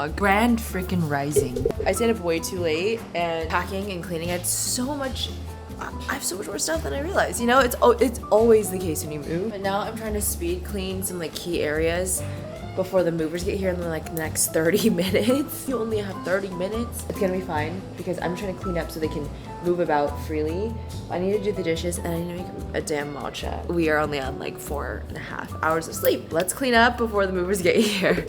vlog. Grand freaking rising. I stayed up way too late and packing and cleaning. I had so much, I have so much more stuff than I realized. You know, it's always the case when you move. But now I'm trying to speed clean some like key areas before the movers get here in like the next 30 minutes. You only have 30 minutes. It's gonna be fine because I'm trying to clean up so they can move about freely. I need to do the dishes and I need to make a damn matcha. We are only on like 4.5 hours of sleep. Let's clean up before the movers get here.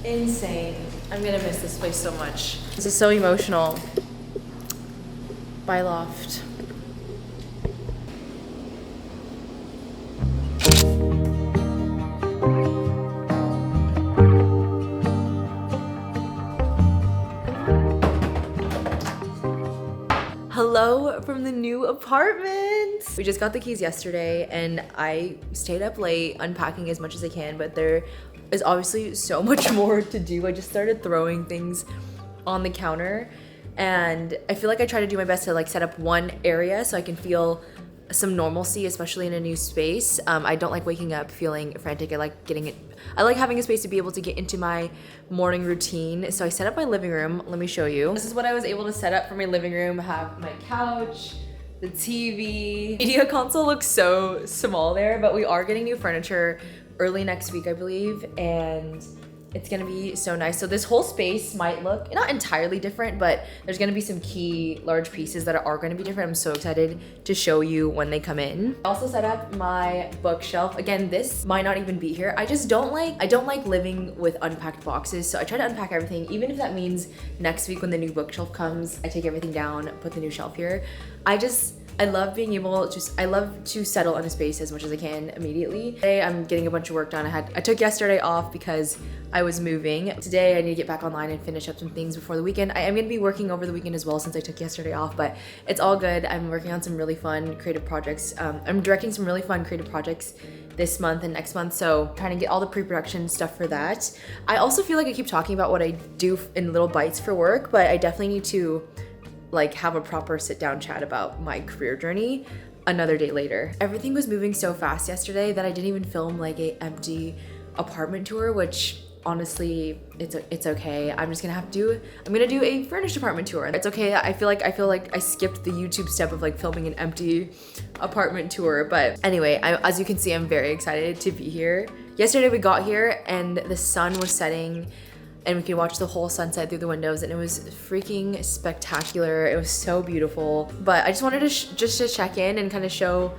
Insane. I'm gonna miss this place so much. This is so emotional. Bye, Loft. Hello from the new apartment. We just got the keys yesterday and I stayed up late unpacking as much as I can, but there is obviously so much more to do. I just started throwing things on the counter and I feel like I try to do my best to like set up one area so I can feel some normalcy, especially in a new space. I don't like waking up feeling frantic. I like having a space to be able to get into my morning routine. So I set up my living room. Let me show you. This is what I was able to set up for my living room. I have my couch, the TV. Media console looks so small there, but we are getting new furniture early next week, I believe, and it's gonna be so nice. So this whole space might look not entirely different, but there's gonna be some key large pieces that are gonna be different. I'm so excited to show you when they come in. I also set up my bookshelf. Again, this might not even be here. I don't like living with unpacked boxes, so I try to unpack everything, even if that means next week when the new bookshelf comes, I take everything down, put the new shelf here. I love being able to, I love to settle in a space as much as I can immediately. Today I'm getting a bunch of work done. I took yesterday off because I was moving. Today I need to get back online and finish up some things before the weekend. I am gonna be working over the weekend as well since I took yesterday off, but it's all good. I'm working on some really fun creative projects. I'm directing some really fun creative projects this month and next month, so trying to get all the pre-production stuff for that. I also feel like I keep talking about what I do in little bites for work, but I definitely need to like have a proper sit down chat about my career journey another day later. Everything was moving so fast yesterday that I didn't even film like a empty apartment tour, which honestly, it's okay. I'm gonna do a furnished apartment tour. It's okay. I feel like I skipped the YouTube step of like filming an empty apartment tour. But anyway, as you can see, I'm very excited to be here. Yesterday we got here and the sun was setting and we could watch the whole sunset through the windows and it was freaking spectacular. It was so beautiful. But I just wanted to just to check in and kind of show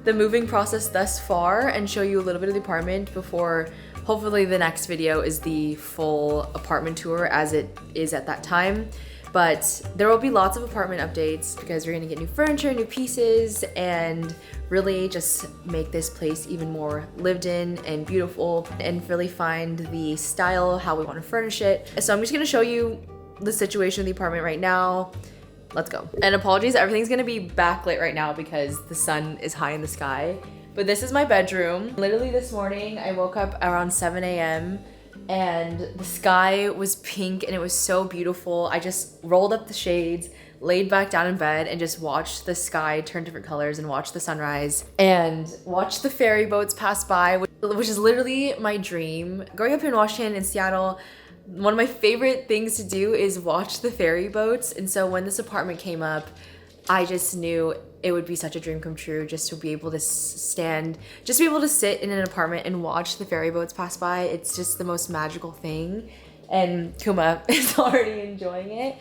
the moving process thus far and show you a little bit of the apartment before hopefully the next video is the full apartment tour as it is at that time. But there will be lots of apartment updates because we're gonna get new furniture, new pieces, and really just make this place even more lived in and beautiful and really find the style, how we wanna furnish it. So I'm just gonna show you the situation of the apartment right now. Let's go. And apologies, everything's gonna be backlit right now because the sun is high in the sky. But this is my bedroom. Literally this morning, I woke up around 7 a.m. and the sky was pink and it was so beautiful. I just rolled up the shades, laid back down in bed and just watched the sky turn different colors and watched the sunrise and watched the ferry boats pass by, which is literally my dream. Growing up here in Washington and Seattle, one of my favorite things to do is watch the ferry boats. And so when this apartment came up, I just knew it would be such a dream come true just to be able to sit in an apartment and watch the ferry boats pass by. It's just the most magical thing. And Kuma is already enjoying it.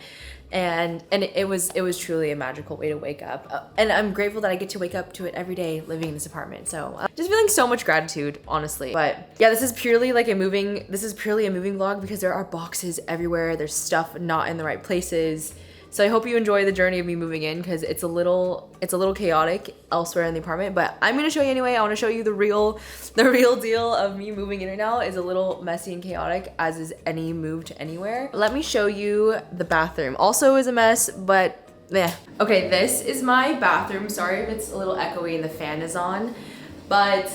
And it was truly a magical way to wake up. And I'm grateful that I get to wake up to it every day living in this apartment. So just feeling so much gratitude, honestly. But yeah, this is purely a moving vlog because there are boxes everywhere. There's stuff not in the right places. So I hope you enjoy the journey of me moving in because it's a little chaotic elsewhere in the apartment, but I'm gonna show you anyway. I wanna show you the real deal of me moving in right now is a little messy and chaotic, as is any move to anywhere. Let me show you the bathroom. Also is a mess, but yeah. Okay, this is my bathroom. Sorry if it's a little echoey and the fan is on, but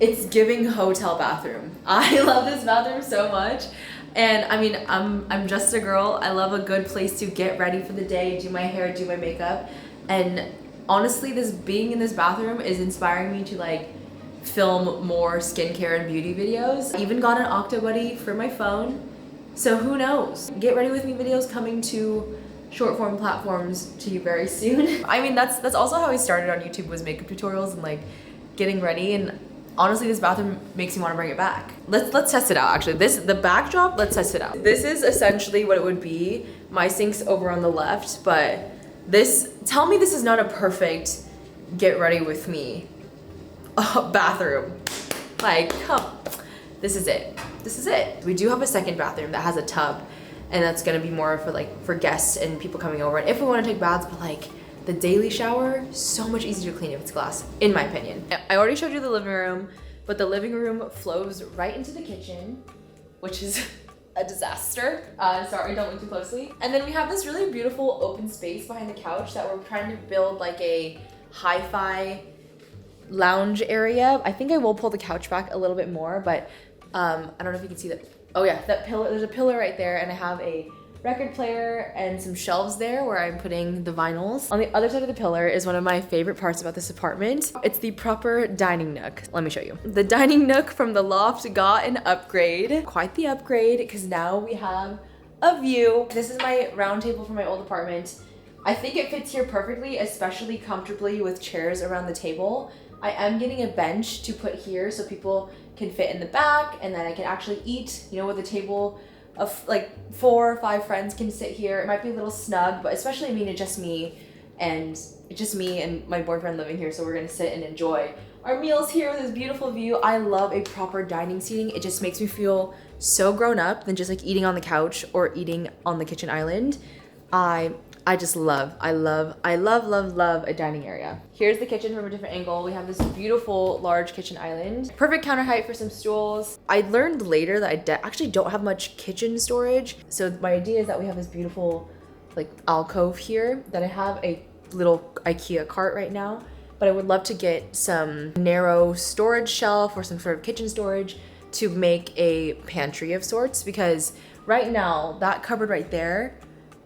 it's giving hotel bathroom. I love this bathroom so much. And I mean, I'm just a girl. I love a good place to get ready for the day, do my hair, do my makeup. And honestly, this being in this bathroom is inspiring me to like film more skincare and beauty videos. I even got an Octobuddy for my phone. So who knows? Get ready with me videos coming to short form platforms to you very soon. I mean, that's also how I started on YouTube, was makeup tutorials and like getting ready, and honestly this bathroom makes me want to bring it back. Let's test it out actually. The backdrop, let's test it out. This is essentially what it would be. My sink's over on the left, but tell me this is not a perfect get ready with me bathroom. Like, come, this is it. This is it. We do have a second bathroom that has a tub, and that's gonna be more for guests and people coming over, and if we want to take baths. But like the daily shower, so much easier to clean if it's glass, in my opinion. I already showed you the living room, but the living room flows right into the kitchen, which is a disaster. Sorry, don't look too closely. And then we have this really beautiful open space behind the couch that we're trying to build like a hi-fi lounge area. I think I will pull the couch back a little bit more, but I don't know if you can see that. Oh yeah, that pillar, there's a pillar right there, and I have a record player and some shelves there where I'm putting the vinyls. On the other side of the pillar is one of my favorite parts about this apartment. It's the proper dining nook. Let me show you. The dining nook from the loft got an upgrade. Quite the upgrade, because now we have a view. This is my round table from my old apartment. I think it fits here perfectly, especially comfortably with chairs around the table. I am getting a bench to put here so people can fit in the back, and then I can actually eat, you know, with a table of like 4 or 5 friends can sit here. It might be a little snug, but especially it's just me and my boyfriend living here, so we're gonna sit and enjoy our meals here with this beautiful view. I love a proper dining seating. It just makes me feel so grown up than just like eating on the couch or eating on the kitchen island. I just love a dining area. Here's the kitchen from a different angle. We have this beautiful large kitchen island. Perfect counter height for some stools. I learned later that I actually don't have much kitchen storage. So my idea is that we have this beautiful like alcove here, that I have a little IKEA cart right now, but I would love to get some narrow storage shelf or some sort of kitchen storage to make a pantry of sorts, because right now that cupboard right there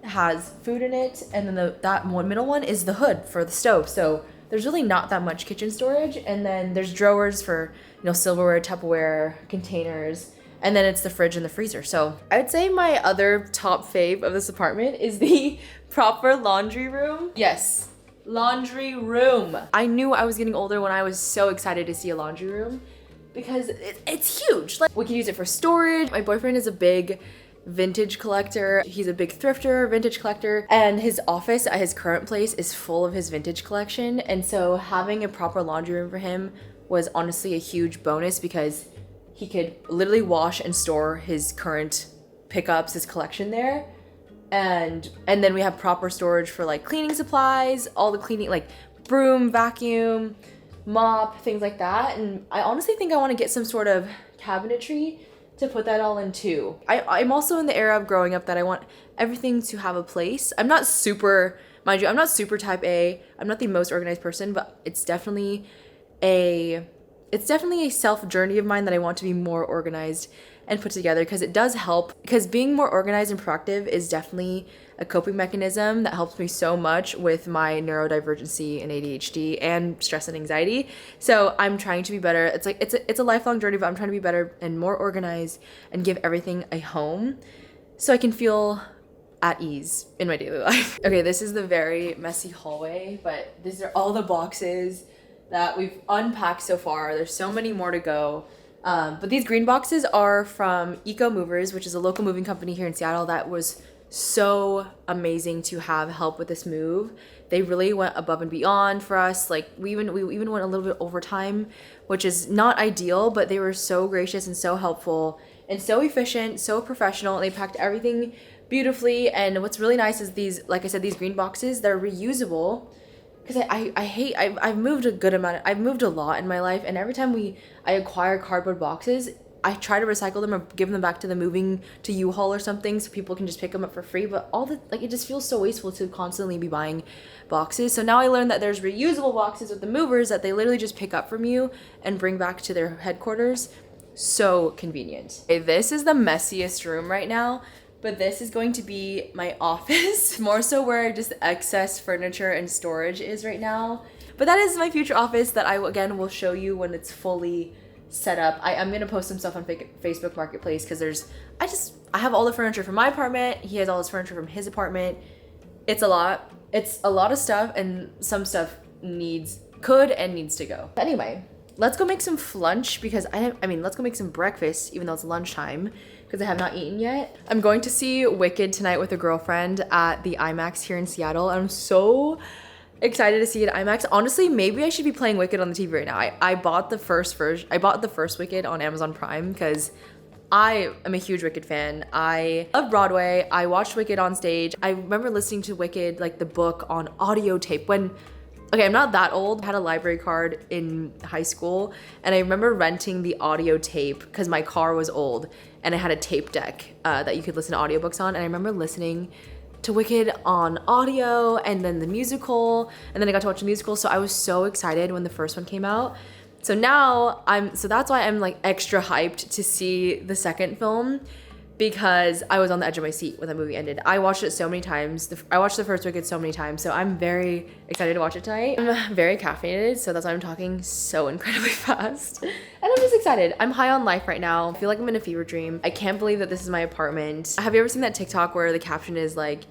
has food in it, and then that middle one is the hood for the stove. So there's really not that much kitchen storage, and then there's drawers for, you know, silverware, Tupperware, containers, and then it's the fridge and the freezer. So I would say my other top fave of this apartment is the proper laundry room. Yes, laundry room. I knew I was getting older when I was so excited to see a laundry room, because it's huge. Like, we can use it for storage. My boyfriend is a big vintage collector. He's a big thrifter, vintage collector, and his office at his current place is full of his vintage collection. And so having a proper laundry room for him was honestly a huge bonus, because he could literally wash and store his current pickups, his collection there. And then we have proper storage for like cleaning supplies, all the cleaning, like broom, vacuum, mop, things like that. And I honestly think I want to get some sort of cabinetry to put that all in too. I'm also in the era of growing up that I want everything to have a place. I'm not super, mind you, I'm not super type A. I'm not the most organized person, but it's definitely a self journey of mine that I want to be more organized and put together, because it does help. Because being more organized and proactive is definitely a coping mechanism that helps me so much with my neurodivergency and ADHD and stress and anxiety. So I'm trying to be better. It's like it's a lifelong journey, but I'm trying to be better and more organized and give everything a home so I can feel at ease in my daily life. Okay, this is the very messy hallway, but these are all the boxes that we've unpacked so far. There's so many more to go. But these green boxes are from Eco Movers, which is a local moving company here in Seattle that was so amazing to have help with this move. They really went above and beyond for us. Like we even went a little bit overtime, which is not ideal, but they were so gracious and so helpful and so efficient, so professional. And they packed everything beautifully. And what's really nice is these, like I said, these green boxes, they're reusable. Because I've moved a lot in my life, and every time I acquire cardboard boxes, I try to recycle them or give them back to the moving to U-Haul or something so people can just pick them up for free. But it just feels so wasteful to constantly be buying boxes. So now I learned that there's reusable boxes with the movers that they literally just pick up from you and bring back to their headquarters. So convenient. Okay, this is the messiest room right now, but this is going to be my office. More so where just excess furniture and storage is right now. But that is my future office that I, again, will show you when it's fully set up. I'm going to post some stuff on Facebook Marketplace because I have all the furniture from my apartment. He has all his furniture from his apartment. It's a lot. It's a lot of stuff, and some stuff could and needs to go. But anyway, let's go make some flunch because let's go make some breakfast even though it's lunchtime because I have not eaten yet. I'm going to see Wicked tonight with a girlfriend at the IMAX here in Seattle. I'm so excited to see it at IMAX. Honestly, maybe I should be playing Wicked on the TV right now. I bought the first version. I bought the first Wicked on Amazon Prime because I am a huge Wicked fan. I love Broadway. I watched Wicked on stage. I remember listening to Wicked, like the book, on audio tape okay, I'm not that old. I had a library card in high school, and I remember renting the audio tape because my car was old, and I had a tape deck that you could listen to audiobooks on, and I remember listening to Wicked on audio, and then the musical, and then I got to watch the musical, so I was so excited when the first one came out. So now that's why I'm like extra hyped to see the second film, because I was on the edge of my seat when the movie ended. I watched it so many times. I watched the first Wicked so many times, so I'm very excited to watch it tonight. I'm very caffeinated, so that's why I'm talking so incredibly fast. And I'm just excited. I'm high on life right now. I feel like I'm in a fever dream. I can't believe that this is my apartment. Have you ever seen that TikTok where the caption is like,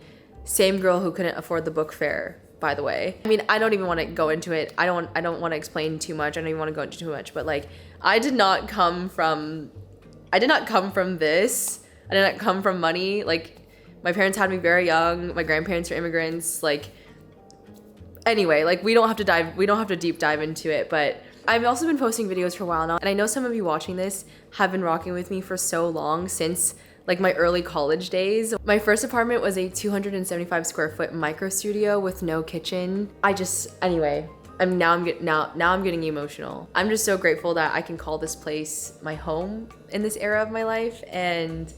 "Same girl who couldn't afford the book fare," by the way? I mean, I don't even want to go into it. I don't want to explain too much. I don't even want to go into too much, but like, I did not come from this. I did not come from money. Like, my parents had me very young. My grandparents are immigrants. Like, anyway, like we don't have to deep dive into it, but I've also been posting videos for a while now, and I know some of you watching this have been rocking with me for so long, since like my early college days. My first apartment was a 275 square foot micro studio with no kitchen. Anyway, now I'm getting emotional. I'm just so grateful that I can call this place my home in this era of my life, and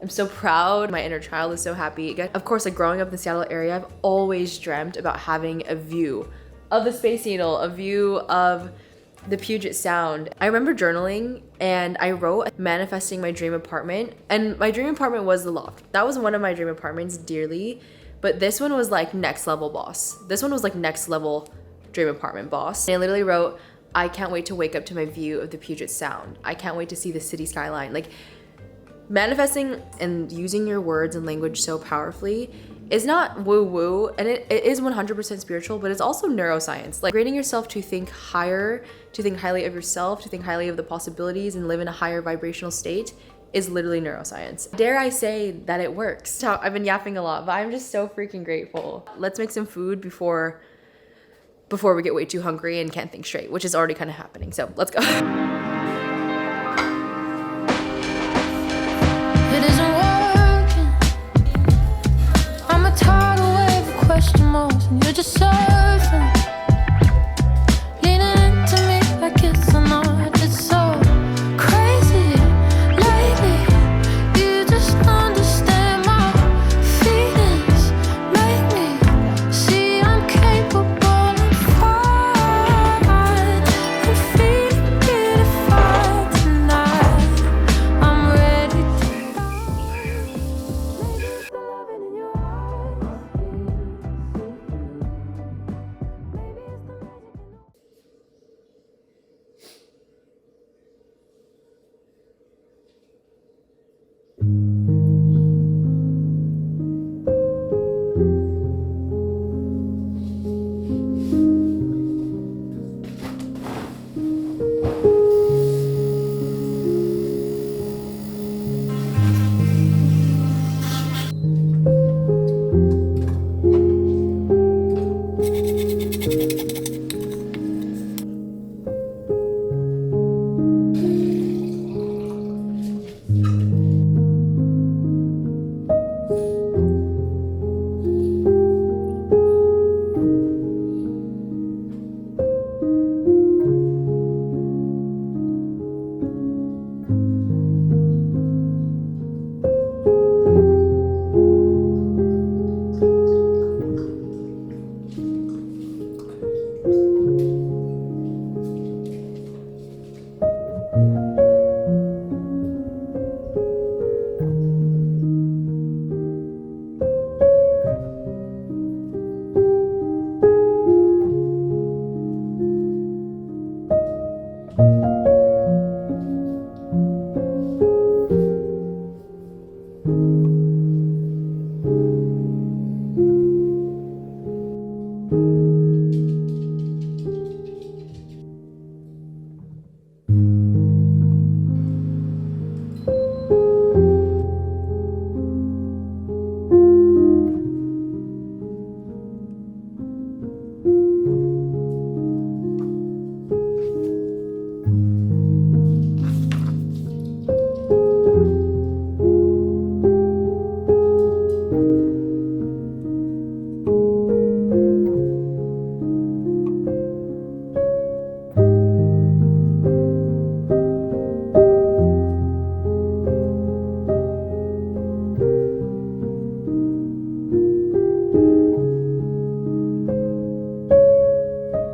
I'm so proud. My inner child is so happy. Of course, like growing up in the Seattle area, I've always dreamt about having a view of the Space Needle, a view of the Puget Sound. I remember journaling, and I wrote manifesting my dream apartment, and my dream apartment was the loft. That was one of my dream apartments dearly, but this one was like next level boss. This one was like next level dream apartment boss. And I literally wrote, "I can't wait to wake up to my view of the Puget Sound. I can't wait to see the city skyline." Like, manifesting and using your words and language so powerfully is not woo-woo, and it is 100% spiritual, but it's also neuroscience. Like, training yourself to think higher, to think highly of yourself, to think highly of the possibilities and live in a higher vibrational state is literally neuroscience. Dare I say that it works. So I've been yapping a lot, but I'm just so freaking grateful. Let's make some food before we get way too hungry and can't think straight, which is already kind of happening. So let's go. It isn't working. I'm a tidal wave of question marks, and you're just so